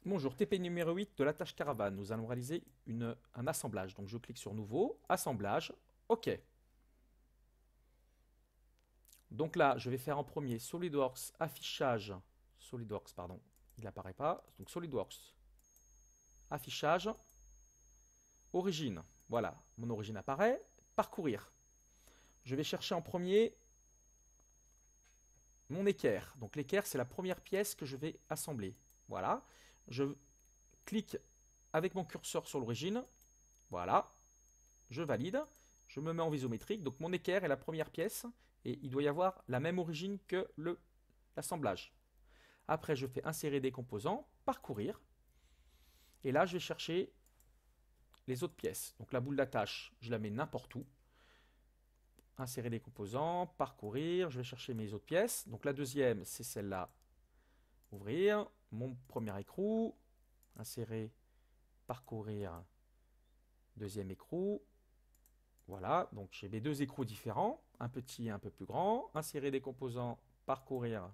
Bonjour, TP numéro 8 de la tâche caravane. Nous allons réaliser un assemblage. Donc je clique sur Nouveau, Assemblage, OK. Donc là, je vais faire en premier SolidWorks Affichage. SolidWorks, pardon, il n'apparaît pas. Donc SolidWorks Affichage, Origine. Voilà, mon origine apparaît. Parcourir. Je vais chercher en premier mon équerre. Donc l'équerre, c'est la première pièce que je vais assembler. Voilà. Je clique avec mon curseur sur l'origine. Voilà. Je valide, je me mets en isométrique, donc mon équerre est la première pièce, et il doit y avoir la même origine que l'assemblage. Après, je fais insérer des composants, parcourir, et là, je vais chercher les autres pièces. Donc la boule d'attache, je la mets n'importe où. Insérer des composants, parcourir, je vais chercher mes autres pièces. Donc la deuxième, c'est celle-là, ouvrir, mon premier écrou, insérer, parcourir, deuxième écrou. Voilà, donc j'ai mes deux écrous différents, un petit et un peu plus grand. Insérer des composants, parcourir.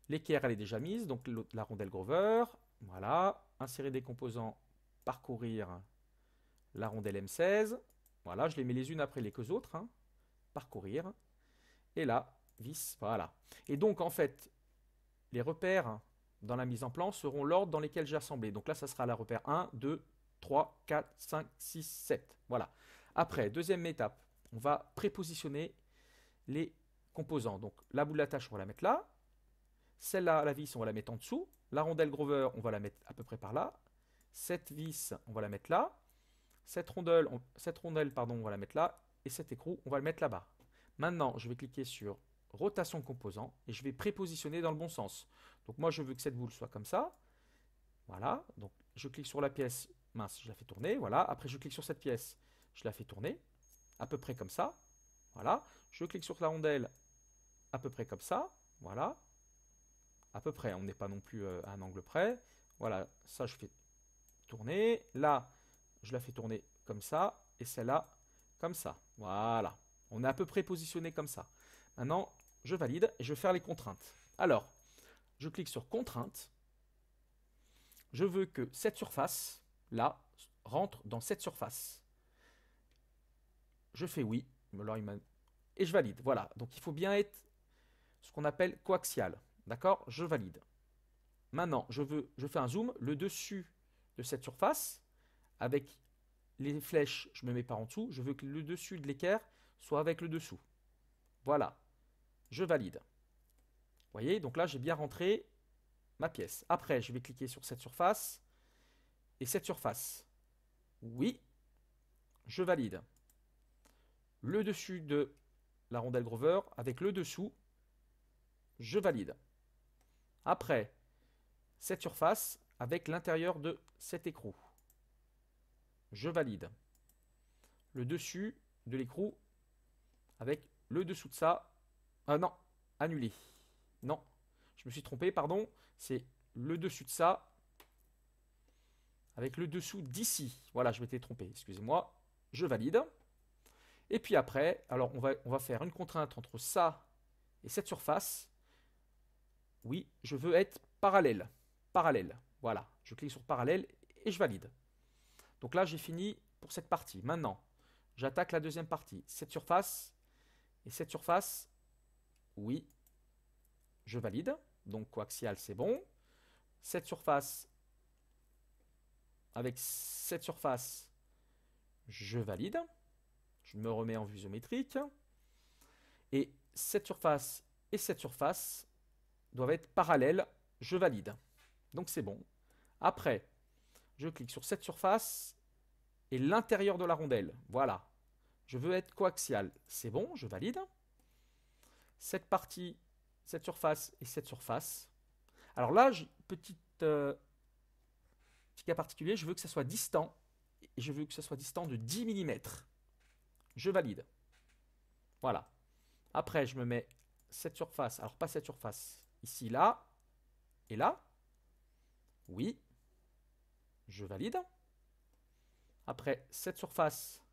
L'équerre, elle est déjà mise, donc la rondelle Grover. Voilà, insérer des composants, parcourir la rondelle M16. Voilà, je les mets les unes après les autres, hein. Parcourir. Et là, vis, voilà. Et donc, en fait, les repères dans la mise en plan seront l'ordre dans lesquels j'ai assemblé. Donc là, ça sera la repère 1, 2, 3, 4, 5, 6, 7. Voilà. Après, deuxième étape, on va prépositionner les composants. Donc la boule d'attache, on va la mettre là. Celle-là, la vis, on va la mettre en dessous. La rondelle Grover, on va la mettre à peu près par là. Cette vis, on va la mettre là. Cette rondelle, pardon, on va la mettre là. Et cet écrou, on va le mettre là-bas. Maintenant, je vais cliquer sur rotation composant et je vais prépositionner dans le bon sens. Donc moi, je veux que cette boule soit comme ça. Voilà. Donc je clique sur la pièce. Mince, je la fais tourner. Voilà. Après, je clique sur cette pièce. Je la fais tourner. À peu près comme ça. Voilà. Je clique sur la rondelle. À peu près comme ça. Voilà. À peu près. On n'est pas non plus à un angle près. Voilà. Ça, je fais tourner. Là, je la fais tourner comme ça. Et celle-là, comme ça. Voilà. On est à peu près positionné comme ça. Maintenant, je valide et je vais faire les contraintes. Alors, je clique sur contraintes. Je veux que cette surface, là, rentre dans cette surface. Je fais oui. Et je valide. Voilà. Donc, il faut bien être ce qu'on appelle coaxial. D'accord? Je valide. Maintenant, je fais un zoom. Le dessus de cette surface, avec les flèches, je ne me mets pas en dessous. Je veux que le dessus de l'équerre soit avec le dessous. Voilà. Je valide. Vous voyez? Donc là, j'ai bien rentré ma pièce. Après, je vais cliquer sur cette surface et cette surface. Oui, je valide. Le dessus de la rondelle Grover avec le dessous, je valide. Après, cette surface avec l'intérieur de cet écrou, je valide. Le dessus de l'écrou avec le dessous de ça. Ah non, annulé. Non, je me suis trompé, pardon. C'est le dessus de ça avec le dessous d'ici. Voilà, je m'étais trompé, excusez-moi. Je valide. Et puis après, alors on va faire une contrainte entre ça et cette surface. Oui, je veux être parallèle. Parallèle. Voilà, je clique sur parallèle et je valide. Donc là, j'ai fini pour cette partie. Maintenant, j'attaque la deuxième partie. Cette surface et cette surface. Oui, je valide. Donc coaxial, c'est bon. Cette surface avec cette surface, je valide. Je me remets en vue isométrique. Et cette surface doivent être parallèles. Je valide. Donc c'est bon. Après, je clique sur cette surface et l'intérieur de la rondelle. Voilà. Je veux être coaxial. C'est bon, je valide. Cette partie, cette surface et cette surface. Alors là, petit cas particulier, je veux que ça soit distant. Et je veux que ça soit distant de 10 mm. Je valide. Voilà. Après, je me mets cette surface. Alors pas cette surface. Ici, là. Et là. Oui. Je valide. Après, cette surface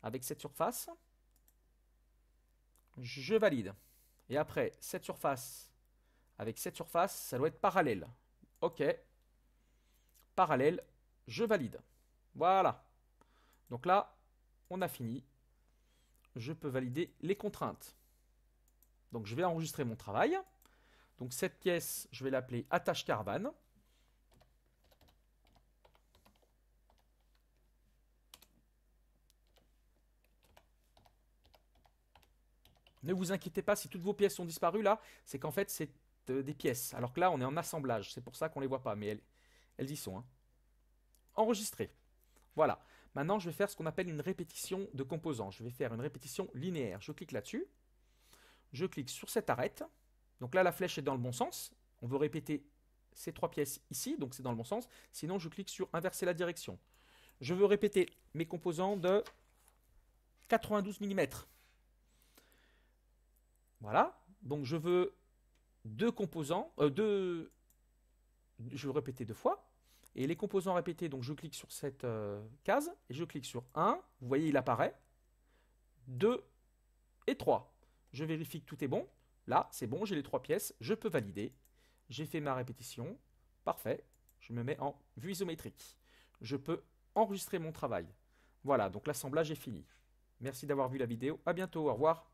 avec cette surface. Je valide. Et après, cette surface avec cette surface, ça doit être parallèle. OK. parallèle, je valide. Voilà. Donc là, on a fini. Je peux valider les contraintes. Donc je vais enregistrer mon travail. Donc cette pièce, je vais l'appeler attache caravane. Ne vous inquiétez pas si toutes vos pièces sont disparues là, c'est qu'en fait c'est des pièces. Alors que là on est en assemblage, c'est pour ça qu'on ne les voit pas, mais elles y sont. Hein. Enregistrées. Voilà. Maintenant je vais faire ce qu'on appelle une répétition de composants. Je vais faire une répétition linéaire. Je clique là-dessus. Je clique sur cette arête. Donc là la flèche est dans le bon sens. On veut répéter ces 3 pièces ici, donc c'est dans le bon sens. Sinon je clique sur inverser la direction. Je veux répéter mes composants de 92 mm. Voilà, donc je veux deux composants, je veux répéter 2 fois. Et les composants répétés, donc je clique sur cette case et je clique sur 1. Vous voyez, il apparaît. 2 et 3. Je vérifie que tout est bon. Là, c'est bon, j'ai les 3 pièces. Je peux valider. J'ai fait ma répétition. Parfait. Je me mets en vue isométrique. Je peux enregistrer mon travail. Voilà, donc l'assemblage est fini. Merci d'avoir vu la vidéo. À bientôt. Au revoir.